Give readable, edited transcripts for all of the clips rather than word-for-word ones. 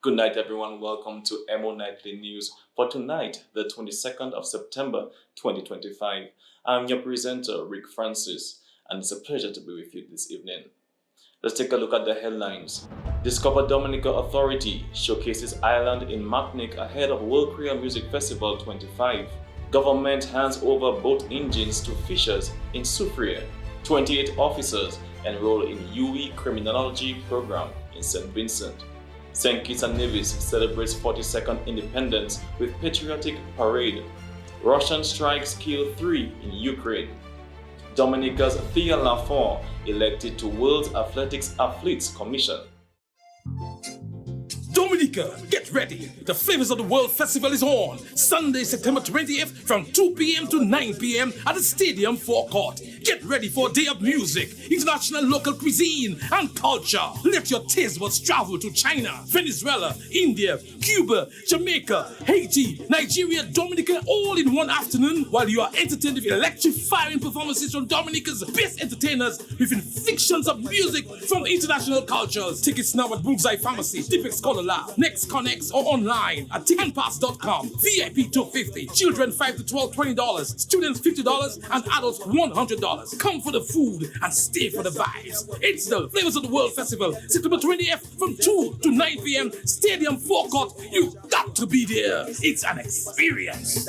Good night, everyone. Welcome to EmoNews for tonight, the 22nd of September 2025. I'm your presenter, Rick Francis, and it's a pleasure to be with you this evening. Let's take a look at the headlines. Discover Dominica Authority showcases island in Martinique ahead of World Korea Music Festival 25. Government hands over boat engines to fishers in Soufriere. 28 officers enroll in UE Criminology program in St. Vincent. St. Kitts and Nevis celebrates 42nd independence with patriotic parade. Russian strikes kill 3 in Ukraine. Dominica's Thea Lafont elected to World Athletics Athletes Commission. Dominica, get ready! The Flavors of the World Festival is on Sunday, September 20th from 2 p.m. to 9 p.m. at the Stadium Forecourt. Get ready for a day of music, international local cuisine, and culture. Let your taste buds travel to China, Venezuela, India, Cuba, Jamaica, Haiti, Nigeria, Dominica, all in one afternoon while you are entertained with electrifying performances from Dominica's best entertainers with inflictions of music from international cultures. Tickets now at Bullseye Pharmacy, Tipex Scholar Lab, Next Connects, or online at ticketpass.com. VIP $250, children $5 to $12, $20, students $50, and adults $100. Come for the food and stay for the vibes. It's the Flavors of the World Festival, September 20th from 2 to 9 p.m. Stadium Forecourt. You've got to be there. It's an experience.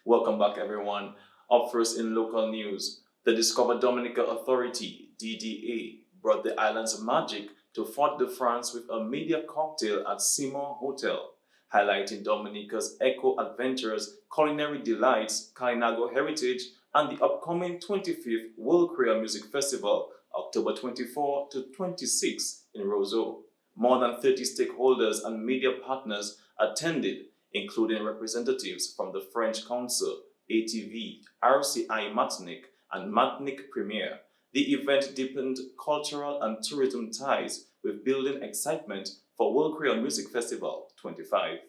Welcome back, everyone. Up first in local news, the Discover Dominica Authority, DDA, brought the island's magic to Fort de France with a media cocktail at Simon Hotel, highlighting Dominica's eco-adventures, culinary delights, Kainago heritage, and the upcoming 25th World Korea Music Festival, October 24 to 26 in Roseau. More than 30 stakeholders and media partners attended, including representatives from the French Council, ATV, RCI Martinique, and Martinique Premier. The event deepened cultural and tourism ties with building excitement for World Korea Music Festival 25.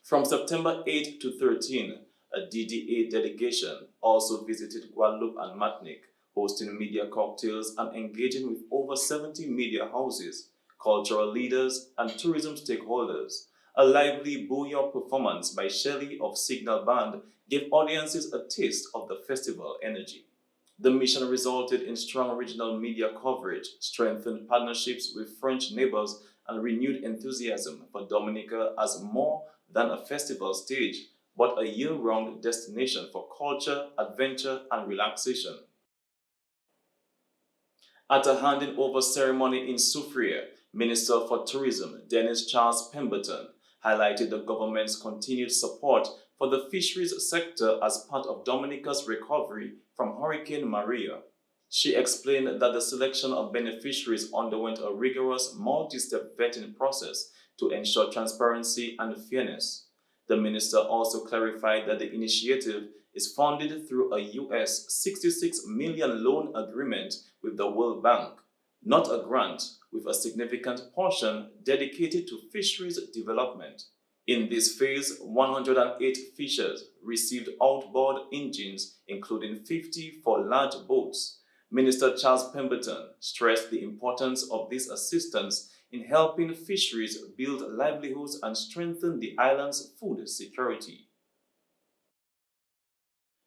From September 8 to 13, a DDA delegation also visited Guadeloupe and Martinique, hosting media cocktails and engaging with over 70 media houses, cultural leaders, and tourism stakeholders. A lively bouillon performance by Shelley of Signal Band gave audiences a taste of the festival energy. The mission resulted in strong regional media coverage, strengthened partnerships with French neighbors, and renewed enthusiasm for Dominica as more than a festival stage, but a year-round destination for culture, adventure, and relaxation. At a handing-over ceremony in Soufriere, Minister for Tourism Dennis Charles Pemberton highlighted the government's continued support for the fisheries sector as part of Dominica's recovery from Hurricane Maria. She explained that the selection of beneficiaries underwent a rigorous multi-step vetting process to ensure transparency and fairness. The minister also clarified that the initiative is funded through a US $66 million loan agreement with the World Bank, not a grant, with a significant portion dedicated to fisheries development. In this phase, 108 fishers received outboard engines, including 50 for large boats. Minister Charles Pemberton stressed the importance of this assistance in helping fisheries build livelihoods and strengthen the island's food security.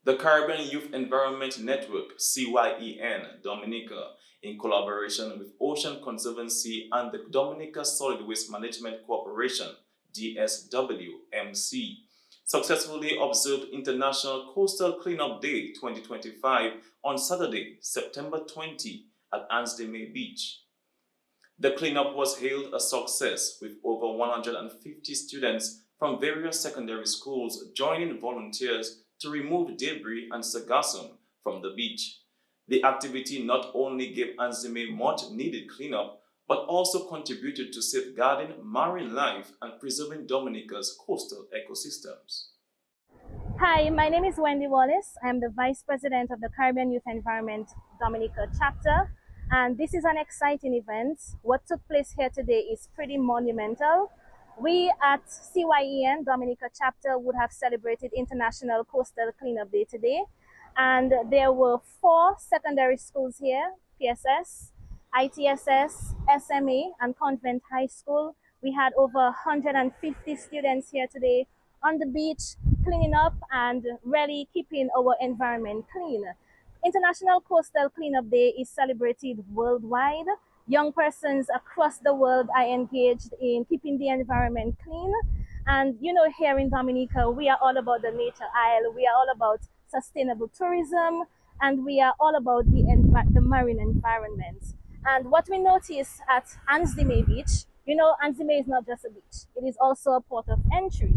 The Caribbean Youth Environment Network, CYEN Dominica, in collaboration with Ocean Conservancy and the Dominica Solid Waste Management Corporation, DSWMC, successfully observed International Coastal Cleanup Day 2025 on Saturday, September 20 at Ansdeme Beach. The cleanup was hailed a success, with over 150 students from various secondary schools joining volunteers to remove debris and sargassum from the beach. The activity not only gave Ansdeme much-needed cleanup, but also contributed to safeguarding marine life and preserving Dominica's coastal ecosystems. Hi, my name is Wendy Wallace. I'm the Vice President of the Caribbean Youth Environment Dominica chapter, and this is an exciting event. What took place here today is pretty monumental. We at CYEN Dominica chapter would have celebrated International Coastal Cleanup Day today, and there were 4 secondary schools here, SPSS, ITSS, SMA, and Convent High School. We had over 150 students here today on the beach, cleaning up and really keeping our environment clean. International Coastal Cleanup Day is celebrated worldwide. Young persons across the world are engaged in keeping the environment clean. And you know, here in Dominica, we are all about the nature isle. We are all about sustainable tourism, and we are all about the marine environment. And what we notice at Ansdime Beach, you know, Ansdime is not just a beach; it is also a port of entry.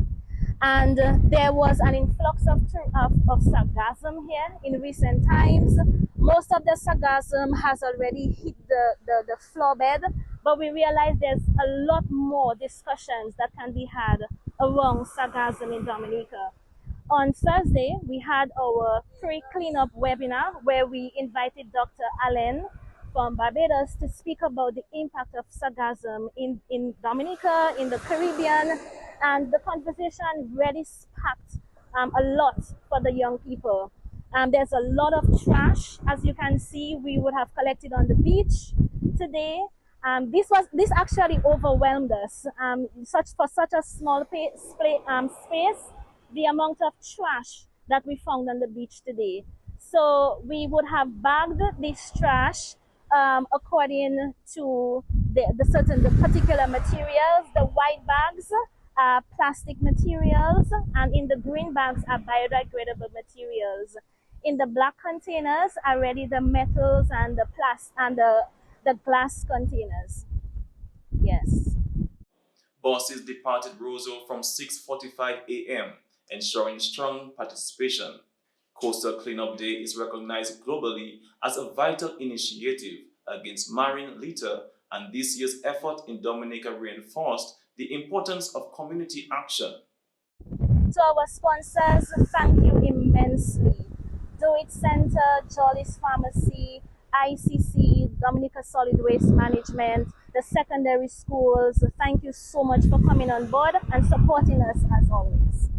And there was an influx of sargassum here in recent times. Most of the sargassum has already hit the floor bed, but we realize there's a lot more discussions that can be had around sargassum in Dominica. On Thursday, we had our pre-cleanup webinar where we invited Dr. Allen from Barbados to speak about the impact of sargassum in Dominica, in the Caribbean, and the conversation really sparked a lot for the young people. There's a lot of trash, as you can see, we would have collected on the beach today. This actually overwhelmed us. For such a small space, the amount of trash that we found on the beach today. So we would have bagged this trash according to the particular materials. The white bags are plastic materials, and in the green bags are biodegradable materials. In the black containers are already the metals and the glass containers. Yes. Buses departed Roseau from 6:45 a.m., ensuring strong participation. Coastal Cleanup Day is recognized globally as a vital initiative against marine litter, and this year's effort in Dominica reinforced the importance of community action. To our sponsors, thank you immensely. Do It Center, Jolly's Pharmacy, ICC, Dominica Solid Waste Management, the secondary schools. Thank you so much for coming on board and supporting us as always.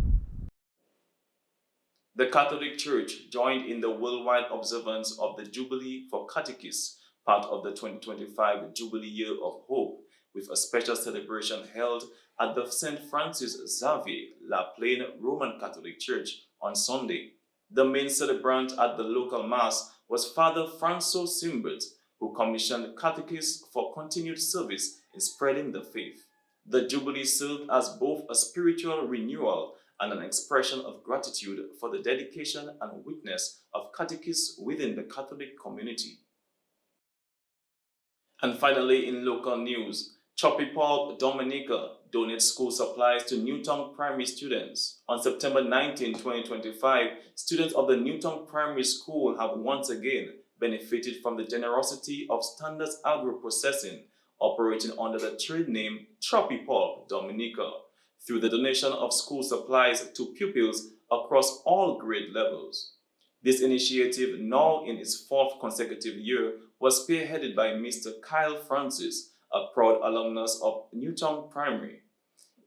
The Catholic Church joined in the worldwide observance of the Jubilee for Catechists, part of the 2025 Jubilee Year of Hope, with a special celebration held at the St. Francis Xavier La Plaine Roman Catholic Church on Sunday. The main celebrant at the local mass was Father Francois Simbert, who commissioned catechists for continued service in spreading the faith. The Jubilee served as both a spiritual renewal and an expression of gratitude for the dedication and witness of catechists within the Catholic community. And finally, in local news, Choppy Paul Dominica donates school supplies to Newtown Primary students. On September 19, 2025, students of the Newtown Primary School have once again benefited from the generosity of Standards Agro Processing, operating under the trade name Choppy Paul Dominica, through the donation of school supplies to pupils across all grade levels. This initiative, now in its fourth consecutive year, was spearheaded by Mr. Kyle Francis, a proud alumnus of Newtown Primary.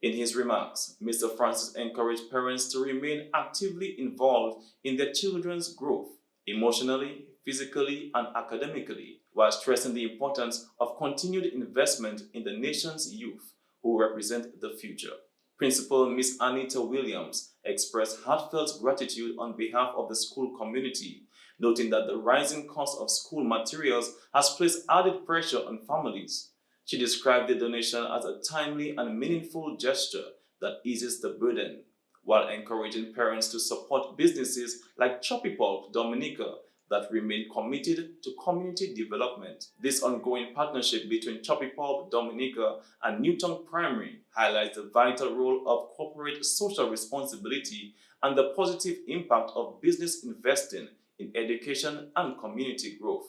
In his remarks, Mr. Francis encouraged parents to remain actively involved in their children's growth, emotionally, physically, and academically, while stressing the importance of continued investment in the nation's youth, who represent the future. Principal Miss Anita Williams expressed heartfelt gratitude on behalf of the school community, noting that the rising cost of school materials has placed added pressure on families. She described the donation as a timely and meaningful gesture that eases the burden, while encouraging parents to support businesses like Choppy Pulp Dominica that remain committed to community development. This ongoing partnership between Choppy Pulp Dominica and Newtown Primary highlights the vital role of corporate social responsibility and the positive impact of business investing in education and community growth.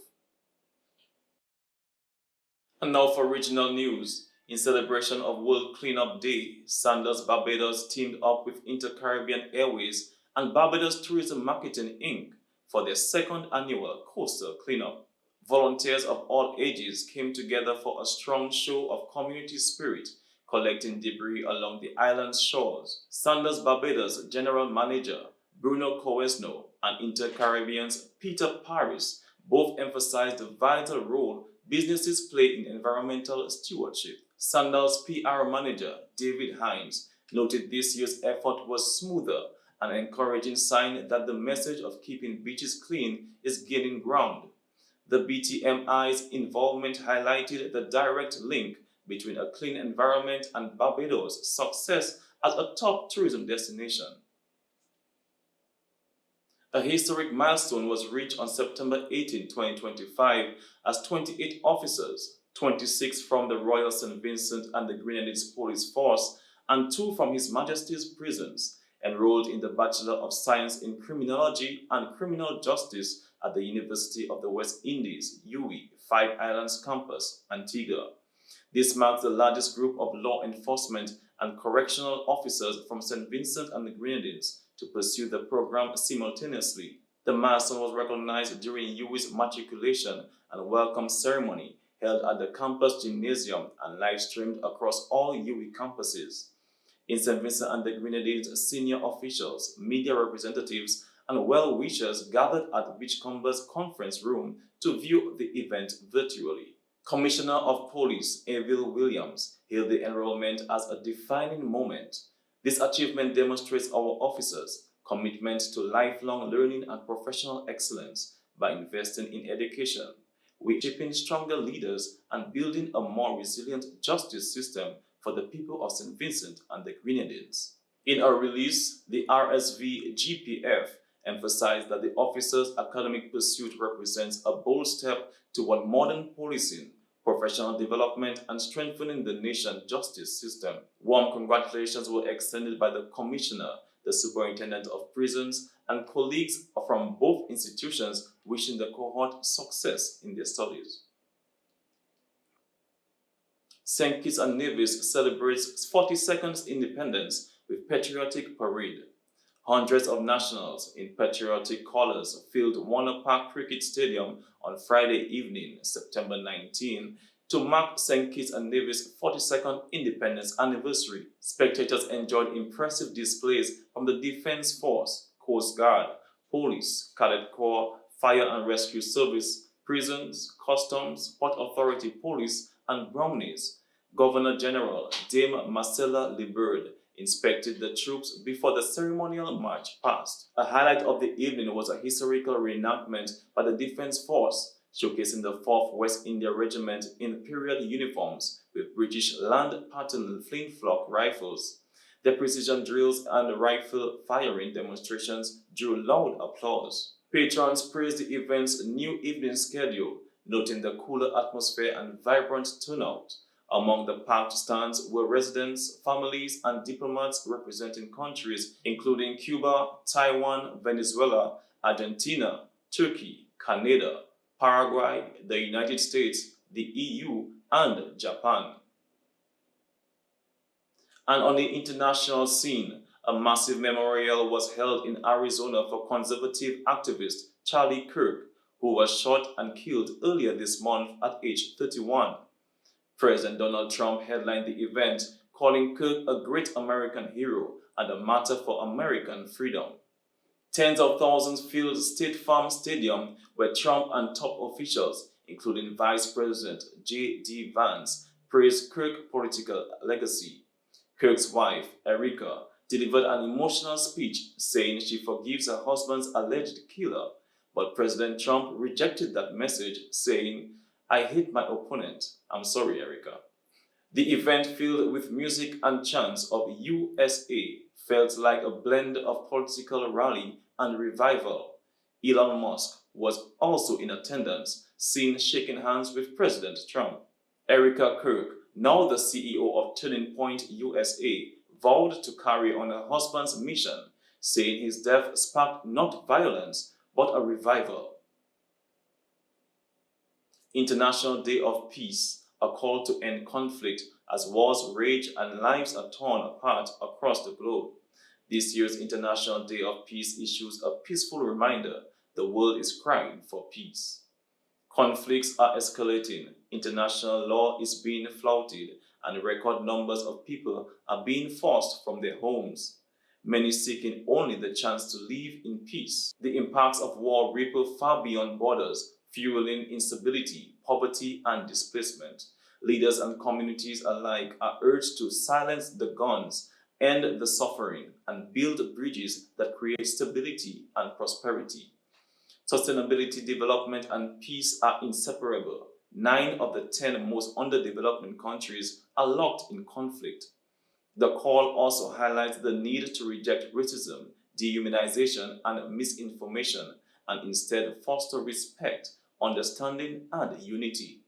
And now for regional news. In celebration of World Cleanup Day, Sanders Barbados teamed up with Inter-Caribbean Airways and Barbados Tourism Marketing Inc. for their second annual Coastal Cleanup. Volunteers of all ages came together for a strong show of community spirit, collecting debris along the island's shores. Sanders Barbados General Manager Bruno Coesno and Inter-Caribbean's Peter Paris Both emphasized the vital role businesses play in environmental stewardship. Sandals PR manager David Hines noted this year's effort was smoother, an encouraging sign that the message of keeping beaches clean is gaining ground. The BTMI's involvement highlighted the direct link between a clean environment and Barbados' success as a top tourism destination. A historic milestone was reached on September 18, 2025, as 28 officers, 26 from the Royal St. Vincent and the Grenadines Police Force and 2 from His Majesty's prisons, enrolled in the Bachelor of Science in Criminology and Criminal Justice at the University of the West Indies, UWI, Five Islands Campus, Antigua. This marks the largest group of law enforcement and correctional officers from St. Vincent and the Grenadines to pursue the program simultaneously. The milestone was recognized during UWI's matriculation and welcome ceremony held at the campus gymnasium and live-streamed across all UWI campuses. In St. Vincent and the Grenadines, senior officials, media representatives, and well-wishers gathered at Beachcombers conference room to view the event virtually. Commissioner of Police Avil Williams hailed the enrollment as a defining moment. This achievement demonstrates our officers' commitment to lifelong learning and professional excellence by investing in education. We're shaping stronger leaders and building a more resilient justice system for the people of St. Vincent and the Grenadines. In a release, the RSV GPF emphasized that the officers' academic pursuit represents a bold step toward modern policing, professional development, and strengthening the nation's justice system. Warm congratulations were extended by the Commissioner, the Superintendent of Prisons, and colleagues from both institutions wishing the cohort success in their studies. St. Kitts and Nevis celebrates 42nd independence with patriotic parade. Hundreds of nationals in patriotic colors filled Warner Park Cricket Stadium on Friday evening, September 19, to mark St. Kitts and Nevis' 42nd independence anniversary. Spectators enjoyed impressive displays from the Defense Force, Coast Guard, Police, Cadet Corps, Fire and Rescue Service, Prisons, Customs, Port Authority Police, and Brownies. Governor General Dame Marcella Liberd inspected the troops before the ceremonial march passed. A highlight of the evening was a historical reenactment by the Defense Force, showcasing the 4th West India Regiment in period uniforms with British land pattern flintlock rifles. The precision drills and rifle firing demonstrations drew loud applause. Patrons praised the event's new evening schedule, noting the cooler atmosphere and vibrant turnout. Among the packed stands were residents, families, and diplomats representing countries including Cuba, Taiwan, Venezuela, Argentina, Turkey, Canada, Paraguay, the United States, the EU, and Japan. And on the international scene, a massive memorial was held in Arizona for conservative activist Charlie Kirk, who was shot and killed earlier this month at age 31. President Donald Trump headlined the event, calling Kirk a great American hero and a martyr for American freedom. Tens of thousands filled State Farm Stadium, where Trump and top officials, including Vice President J.D. Vance, praised Kirk's political legacy. Kirk's wife, Erica, delivered an emotional speech saying she forgives her husband's alleged killer, but President Trump rejected that message, saying, "I hate my opponent. I'm sorry, Erica." The event, filled with music and chants of USA, felt like a blend of political rally and revival. Elon Musk was also in attendance, seen shaking hands with President Trump. Erica Kirk, now the CEO of Turning Point USA, vowed to carry on her husband's mission, saying his death sparked not violence, but a revival. International Day of Peace, a call to end conflict as wars rage and lives are torn apart across the globe. This year's International Day of Peace issues a peaceful reminder the world is crying for peace. Conflicts are escalating, international law is being flouted, and record numbers of people are being forced from their homes, many seeking only the chance to live in peace. The impacts of war ripple far beyond borders, fueling instability, poverty, and displacement. Leaders and communities alike are urged to silence the guns, end the suffering, and build bridges that create stability and prosperity. Sustainability, development, and peace are inseparable. 9 of the 10 most underdeveloped countries are locked in conflict. The call also highlights the need to reject racism, dehumanization, and misinformation, and instead foster respect, understanding, and unity.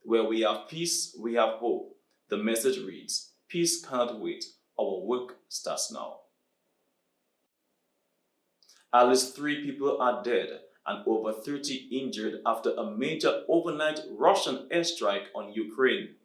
Where we have peace, we have hope. The message reads, "Peace cannot wait. Our work starts now." At least 3 people are dead and over 30 injured after a major overnight Russian airstrike on Ukraine.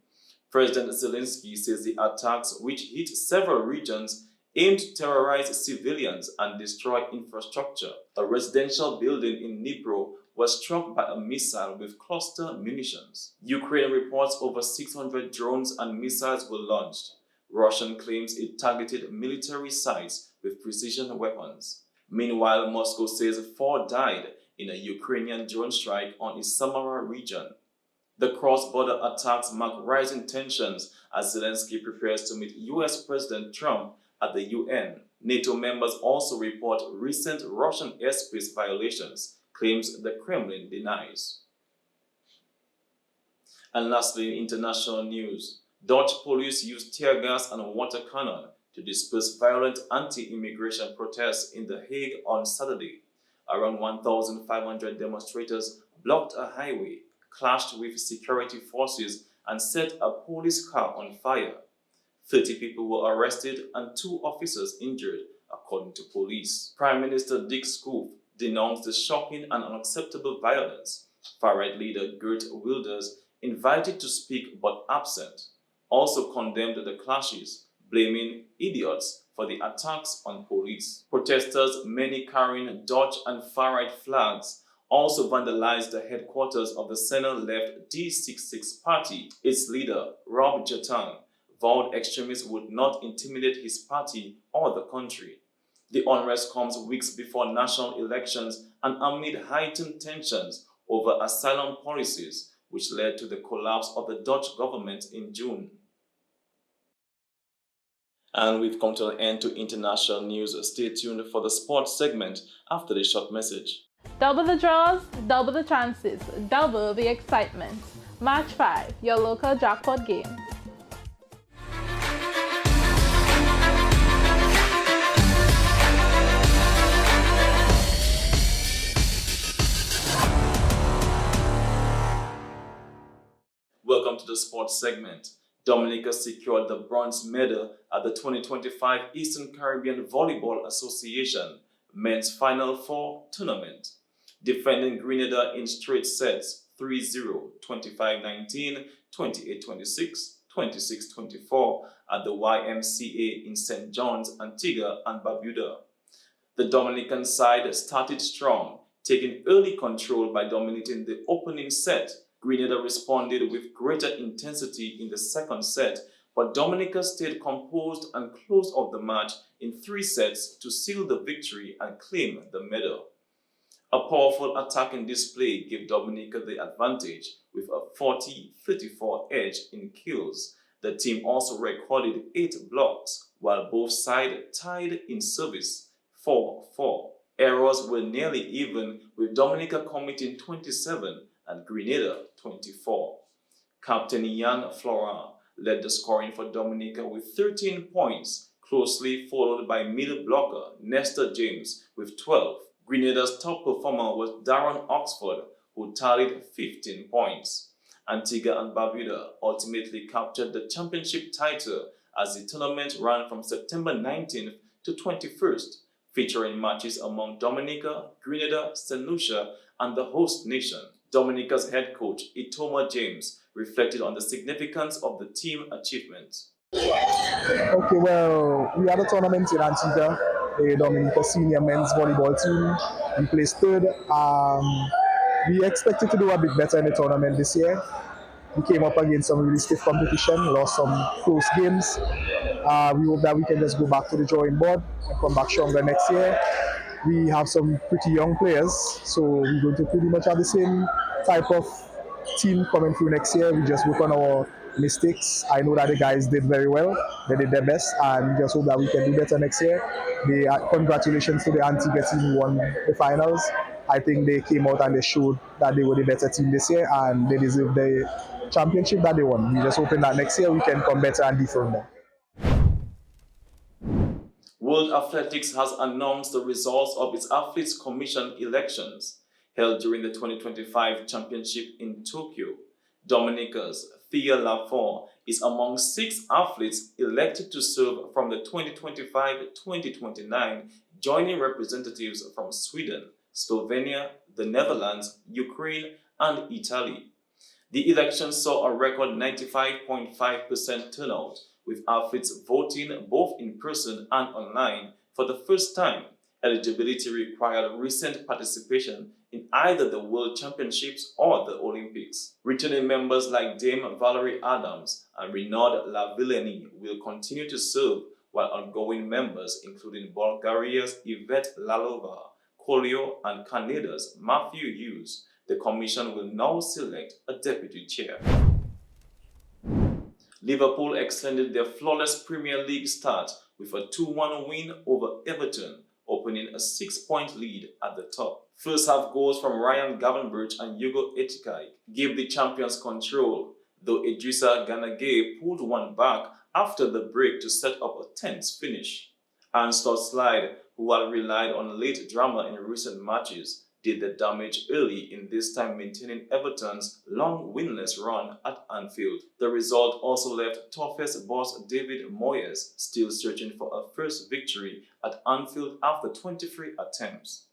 President Zelensky says the attacks, which hit several regions, aimed to terrorize civilians and destroy infrastructure. A residential building in Dnipro was struck by a missile with cluster munitions. Ukraine reports over 600 drones and missiles were launched. Russian claims it targeted military sites with precision weapons. Meanwhile, Moscow says 4 died in a Ukrainian drone strike on its Samara region. The cross-border attacks mark rising tensions as Zelensky prepares to meet US President Trump at the UN. NATO members also report recent Russian airspace violations, claims the Kremlin denies. And lastly, in international news, Dutch police used tear gas and water cannon to disperse violent anti-immigration protests in The Hague on Saturday. Around 1,500 demonstrators blocked a highway, clashed with security forces, and set a police car on fire. 30 people were arrested and 2 officers injured, according to police. Prime Minister Dick Schoof denounced the shocking and unacceptable violence. Far-right leader Geert Wilders, invited to speak but absent, also condemned the clashes, blaming idiots for the attacks on police. Protesters, many carrying Dutch and far-right flags, also vandalized the headquarters of the center-left D66 party. Its leader, Rob Jatang, vowed extremists would not intimidate his party or the country. The unrest comes weeks before national elections and amid heightened tensions over asylum policies, which led to the collapse of the Dutch government in June. And we've come to an end to international news. Stay tuned for the sports segment after this short message. Double the draws, double the chances, double the excitement. Match 5, your local jackpot game. Welcome to the sports segment. Dominica secured the bronze medal at the 2025 Eastern Caribbean Volleyball Association Men's Final Four tournament, defending Grenada in straight sets 3-0, 25-19, 28-26, 26-24 at the YMCA in St. John's, Antigua and Barbuda. The Dominican side started strong, taking early control by dominating the opening set. Grenada responded with greater intensity in the second set, but Dominica stayed composed and closed off the match in 3 sets to seal the victory and claim the medal. A powerful attacking display gave Dominica the advantage with a 40-34 edge in kills. The team also recorded 8 blocks, while both sides tied in service 4-4. Errors were nearly even, with Dominica committing 27 and Grenada 24. Captain Jan Florent led the scoring for Dominica with 13 points, closely followed by middle blocker Nestor James with 12. Grenada's top performer was Darren Oxford, who tallied 15 points. Antigua and Barbuda ultimately captured the championship title as the tournament ran from September 19th to 21st, featuring matches among Dominica, Grenada, St. Lucia, and the host nation. Dominica's head coach, Itoma James, reflected on the significance of the team achievement. Okay, well, we had a tournament in Antigua, the Dominica senior men's volleyball team. We placed 3rd. We expected to do a bit better in the tournament this year. We came up against some really stiff competition, lost some close games. We hope that we can just go back to the drawing board and come back stronger next year. We have some pretty young players, so we're going to pretty much have the same type of team coming through next year. We just work on our mistakes. I know that the guys did very well. They did their best, and we just hope that we can do better next year. Congratulations to the Antigua team who won the finals. I think they came out and they showed that they were the better team this year, and they deserve the championship that they won. We're just hoping that next year we can come better and dethrone them. World Athletics has announced the results of its Athletes Commission elections held during the 2025 championship in Tokyo. Dominica's Thea Lafont is among 6 athletes elected to serve from the 2025-2029, joining representatives from Sweden, Slovenia, the Netherlands, Ukraine, and Italy. The election saw a record 95.5% turnout, with athletes voting both in person and online for the first time. Eligibility required recent participation in either the World Championships or the Olympics. Returning members like Dame Valerie Adams and Renaud Lavillenie will continue to serve, while outgoing members, including Bulgaria's Yvette Lalova, Kolio, and Canada's Matthew Hughes, the commission will now select a deputy chair. Liverpool extended their flawless Premier League start with a 2-1 win over Everton, opening a 6-point lead at the top. First half goals from Ryan Gravenberch and Hugo Etikai gave the champions control, though Idrissa Gana Gueye pulled one back after the break to set up a tense finish. Anstott Slide, who had relied on late drama in recent matches, did the damage early, in this time maintaining Everton's long winless run at Anfield. The result also left Toffees boss David Moyes still searching for a first victory at Anfield after 23 attempts.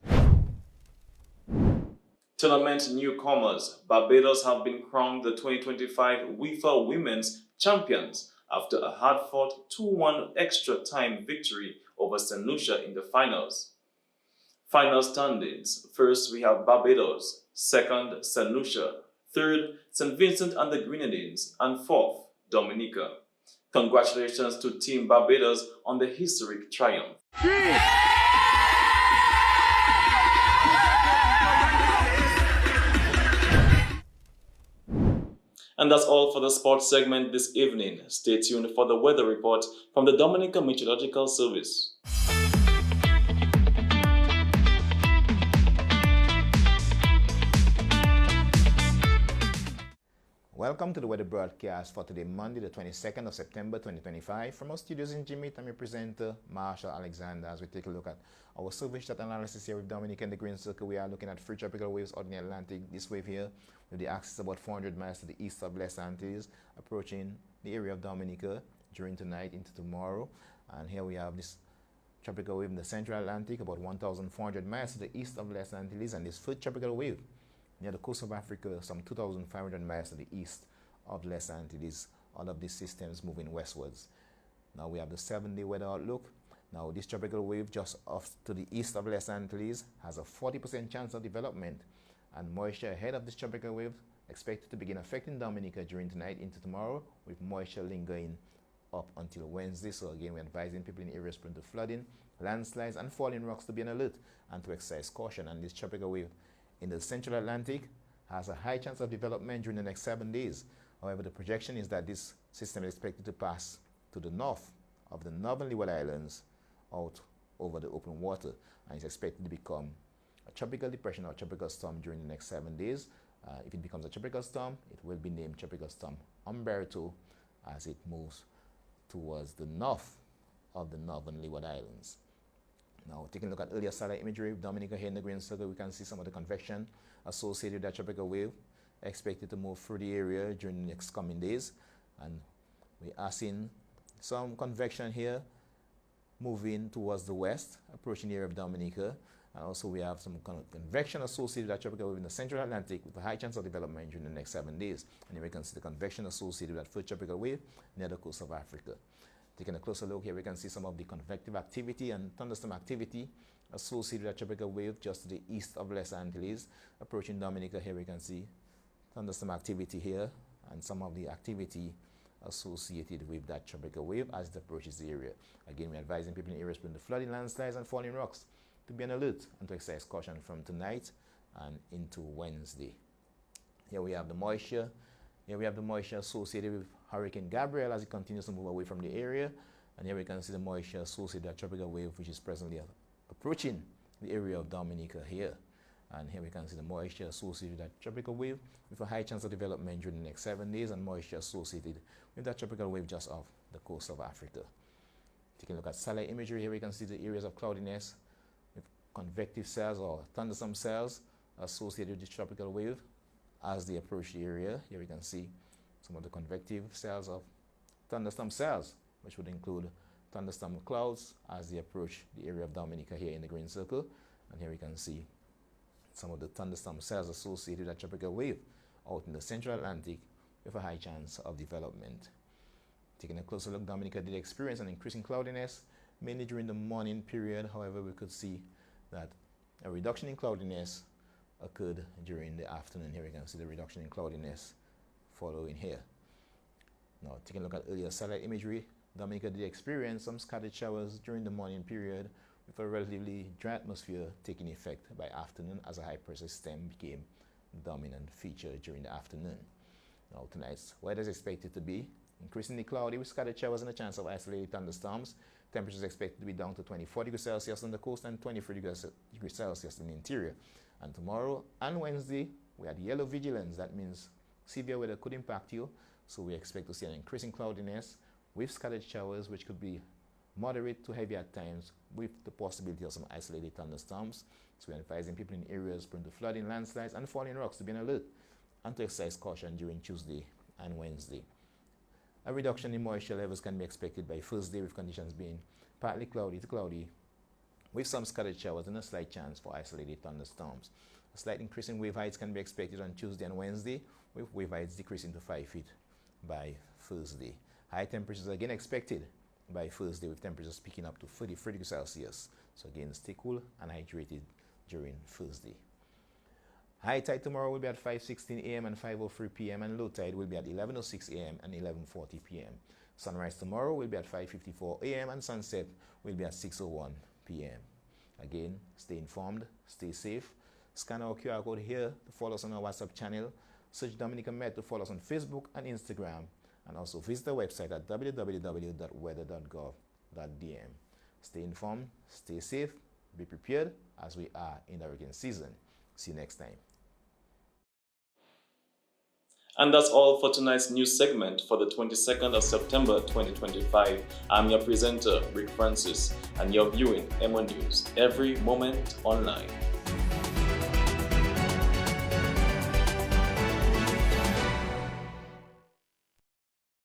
Tournament newcomers, Barbados have been crowned the 2025 UEFA Women's Champions after a hard-fought 2-1 extra-time victory over St. Lucia in the finals. Final standings: first we have Barbados, second St. Lucia, third St. Vincent and the Grenadines, and fourth Dominica. Congratulations to Team Barbados on the historic triumph. And that's all for the sports segment this evening. Stay tuned for the weather report from the Dominica Meteorological Service. Welcome to the weather broadcast for today, Monday, the 22nd of September 2025. From our studios in Jimmy, I'm your presenter, Marshall Alexander. As we take a look at our surface chat analysis here with Dominica in the Green Circle, we are looking at free tropical waves out in the Atlantic. This wave here, with the axis about 400 miles to the east of Les Antilles, approaching the area of Dominica during tonight into tomorrow. And here we have this tropical wave in the central Atlantic, about 1,400 miles to the east of Les Antilles, and this foot tropical wave near the coast of Africa, some 2,500 miles to the east of Les Antilles. All of these systems moving westwards. Now we have the 7-day weather outlook. Now this tropical wave just off to the east of Les Antilles has a 40% chance of development, and moisture ahead of this tropical wave expected to begin affecting Dominica during tonight into tomorrow, with moisture lingering up until Wednesday. So again, we're advising people in areas prone to flooding, landslides, and falling rocks to be on alert and to exercise caution. And this tropical wave in the central Atlantic has a high chance of development during the next 7 days. However, the projection is that this system is expected to pass to the north of the northern Leeward Islands out over the open water, and is expected to become a tropical depression or tropical storm during the next 7 days. If it becomes a tropical storm, it will be named Tropical Storm Umberto as it moves towards the north of the northern Leeward Islands. Now, taking a look at earlier satellite imagery of Dominica here in the Green Circle, we can see some of the convection associated with that tropical wave expected to move through the area during the next coming days. And we are seeing some convection here moving towards the west, approaching the area of Dominica. And also we have some convection associated with that tropical wave in the central Atlantic with a high chance of development during the next 7 days. And here we can see the convection associated with that first tropical wave near the coast of Africa. Taking a closer look here, we can see some of the convective activity and thunderstorm activity associated with that tropical wave just to the east of Les Antilles. Approaching Dominica, here we can see thunderstorm activity here and some of the activity associated with that tropical wave as it approaches the area. Again, we're advising people in areas prone to flooding, landslides, and falling rocks to be on alert and to exercise caution from tonight and into Wednesday. Here we have the moisture. Here we have the moisture associated with Hurricane Gabriel as it continues to move away from the area. And here we can see the moisture associated with a tropical wave which is presently approaching the area of Dominica here. And here we can see the moisture associated with that tropical wave with a high chance of development during the next 7 days, and moisture associated with that tropical wave just off the coast of Africa. Taking a look at satellite imagery, here we can see the areas of cloudiness with convective cells or thunderstorm cells associated with the tropical wave as they approach the area. Here we can see some of the convective cells of thunderstorm cells, which would include thunderstorm clouds as they approach the area of Dominica here in the green circle. And here we can see some of the thunderstorm cells associated with that tropical wave out in the central Atlantic with a high chance of development. Taking a closer look, Dominica did experience an increasing cloudiness, mainly during the morning period. However, we could see that a reduction in cloudiness occurred during the afternoon. Here we can see the reduction in cloudiness following here. Now, taking a look at earlier satellite imagery, Dominica did experience some scattered showers during the morning period with a relatively dry atmosphere taking effect by afternoon as a high pressure system became the dominant feature during the afternoon. Now, tonight's weather is expected to be increasingly cloudy with scattered showers and a chance of isolated thunderstorms. Temperatures expected to be down to 24 degrees Celsius on the coast and 23 degrees Celsius in the interior. And tomorrow and Wednesday, we had yellow vigilance. That means severe weather could impact you. So we expect to see an increasing cloudiness with scattered showers, which could be moderate to heavy at times with the possibility of some isolated thunderstorms. So we're advising people in areas prone to flooding, landslides, and falling rocks to be on alert and to exercise caution during Tuesday and Wednesday. A reduction in moisture levels can be expected by Thursday, with conditions being partly cloudy to cloudy with some scattered showers and a slight chance for isolated thunderstorms. A slight increase in wave heights can be expected on Tuesday and Wednesday, with wave heights decreasing to 5 feet by Thursday. High temperatures are again expected by Thursday, with temperatures peaking up to 33 degrees Celsius. So again, stay cool and hydrated during Thursday. High tide tomorrow will be at 5:16 a.m. and 5:03 p.m. and low tide will be at 11:06 a.m. and 11:40 p.m. Sunrise tomorrow will be at 5:54 a.m. and sunset will be at 6:01 p.m. Again, stay informed, stay safe. Scan our QR code here to follow us on our WhatsApp channel. Search Dominica Met to follow us on Facebook and Instagram. And also visit our website at www.weather.gov.dm. Stay informed, stay safe, be prepared as we are in the hurricane season. See you next time. And that's all for tonight's news segment for the 22nd of September 2025. I'm your presenter, Rick Francis, and you're viewing EmoNews, every moment online.